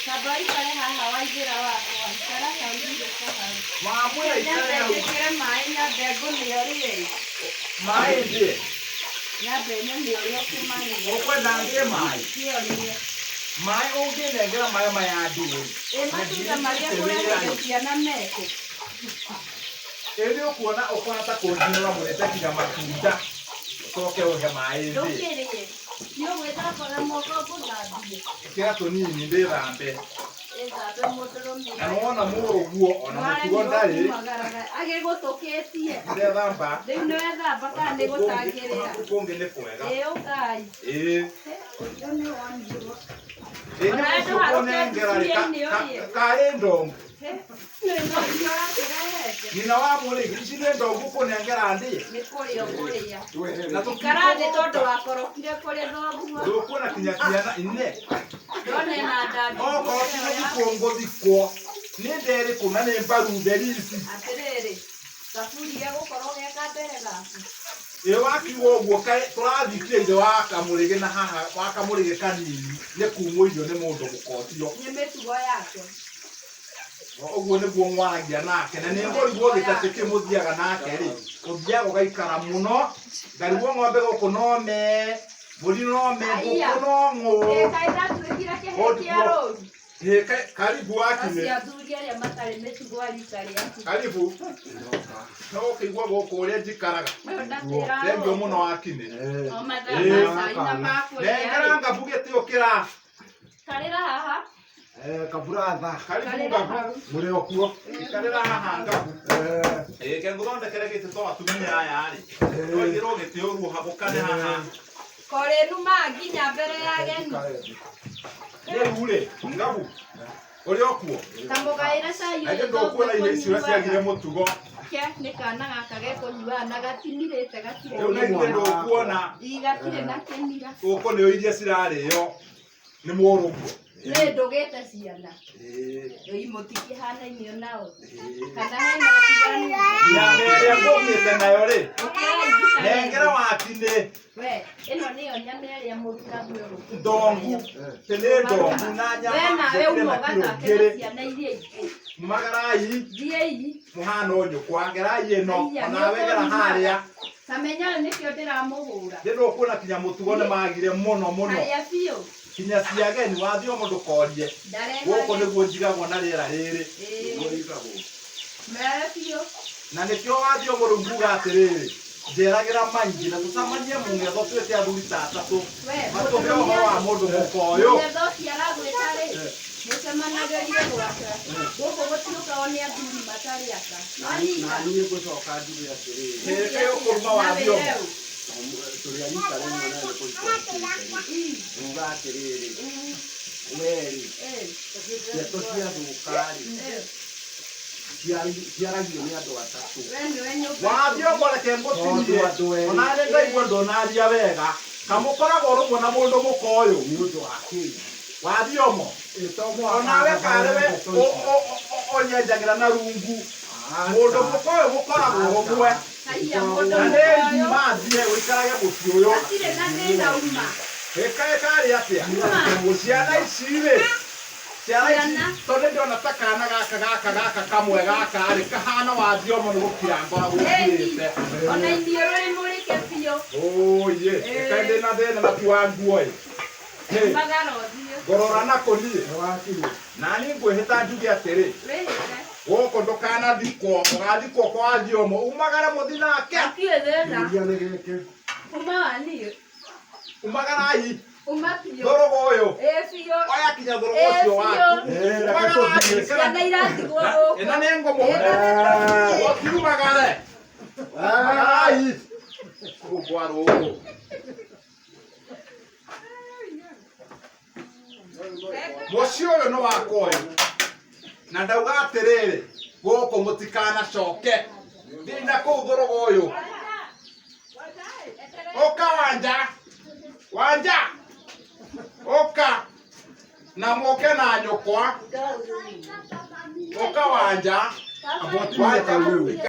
Sabari pare hawa jira wa kara kaudi dekha hai. Mamu ya kira mai na bego niori. mai je. Na bego niori kumani. Okwe dange mai. Niori. Mai oge nengera mai adu. Matuda maria kule kiana meko. Ele okuona okwana ta konjinwa muleta kinya matunda. Soke ohe mai je. Dokere. Yo weta kora moko kudadi. Kira tonini ndirambe. Eza motoro mi. Anaona muro guo ona mutugo ndari. Age gotoketie. Ndethamba. Ndino eza baka nego tagerera. Ukonge ne kwega. Okai. Oni wanjiro. Ene mukone ngerari ka endongo. Nina wa mure gishire ndongo ko nengera ndi. Nikori okoria. Na Karade todo akorokire kore ndogo. Dokona kinyakiyana inne. Done na dadi. Oko kikongo dikwo. Nindere kuna ne mbaru berisi. Aterere. Safuri yako koroge katerega. Ewaki woguo kai turathikire ide wakamurige na haha wakamurige kanini ne kumwo irio ne mundu gukotio. Nyemetugo yake. Oguo niguo mwaragia nake na nĩ ngorigwo gĩtatĩ kĩmũthiaga nake rĩ ũthiaga ũgaikara mũno ngarigwo ng'ombe gũkũ no me mbũri no me ngũkũ no ng'ũ karibu wakinya karibu no ũkĩigua gũkũ ũrĩa njikaraga thengio mũno wakine nengera ngabu gĩtĩũkĩra karĩra haha Kaburatha. karibu ngabu Muri okuo. karĩra haha ngabu kengũthondekere gĩtĩ to atumia aya rĩ twagĩrwo gĩtĩ ũguo hagũkane haha kore numa nginya mbere ya geni rĩu rĩ ngabu ũrĩ okuo tambogaĩra cai aingĩ ndũkuona irio icio ũrĩa ciagire mũtugo nĩ kana gaka gekũnyuaga na gatimirĩte rĩu na ithuĩ ndũkuona gatirĩ na kĩmira gũkũ nĩo iria cirarĩo nĩ mũrũguo nĩ ndũgĩte ciana imũtikĩhanainio nao kana hena tiganu nyama ĩrĩa ngũmĩte nayo rĩ nengera watinĩ we ĩno nĩyo nyama ĩrĩa mũruga muoyo ndongu tĩ nĩ ndongu na nyama we nawe uma ũgathakĩra ciana iria ingĩ magarai thiĩi mũhana ũnyũkwa ngerai ĩno onawe gera harĩa kamenya nĩkĩo ndĩramũhũra nĩ ndũkuona kinya mũtugo nĩ magire mũno mũno haya biũ kinya ciageni wathio mũndũ korie gũkũ nĩguo njigagwo na rĩera rĩrĩ biũ na nĩkĩo wathio mũrunguga atĩrĩrĩ njeragĩra maingĩ na tũcamanie mũng'etho twĩte athuri ta atatũ matũhe ũhoro wa mũndũ mũkoyũ mũng'etho ũcio aragwĩta rĩ mũcemanagĩrie gwake gũkũ gũtiũkago nĩ athuri matarĩ aka Na niĩ ngũcoka njuge atĩrĩrĩ. hĩrĩ ũkũruma wathio Tũrĩa rita rĩmwe na nĩkũrutĩte. Uga atĩrĩrĩ. Weri. Ciatũ ciathũka-rĩ. Ciaragio nĩ andũ atatũ. wathio ngoreke ngũtinie ona nĩ ndaigua ndonaria wega kamũkoragwo rũmwe na mũndũ mũkoyũ Nĩ ũndũ wa kĩĩ. wathiomo onawe karĩwe onyenjagĩra na rungu mũndũ mũkoyũ mũkoragwo rũmwe na nĩ njuma thiĩ ũikarage mũciĩ ũyũ gatirĩ na thĩna uma ĩkarĩ atĩa ciana ici-rĩ ciana ici tondũ ndĩrona ta kana gaka kamwe gaka-rĩ kahana wathiomo nĩ gũkira ngora gũkirĩte ona iniũrũ rĩmũrĩke biũ ũye kaĩ ndĩna thĩna na ti wa nguo-ĩ magara ũthiũ ngorora nako niĩ Nĩwakinya. nani ngwĩhĩta njuge atĩrĩ wĩhĩte gũkũ ndũkanathikwo ũgathikwo kwa wathiomo umagare mũthi nake gatiĩ thĩna Kĩũria nĩ gĩkĩ. uma waniĩ umagarai uma biũ thũrũgũ ũyũ biũ oya kinya thũrũgũ ũcio waku umagarai ciana irathigwo gũkũ ĩno nĩ ngũmũhe ũkiumagare umagarai gũkwa rũgũ muciĩ ũyũ nĩ wakwa ũyũ na ndauga atĩrĩrĩ gũkũ mũtikanacoke thiĩ na kũu thũrũga ũyũ ũka Wanja ũka na mũke na nyũkwa ũka Wanja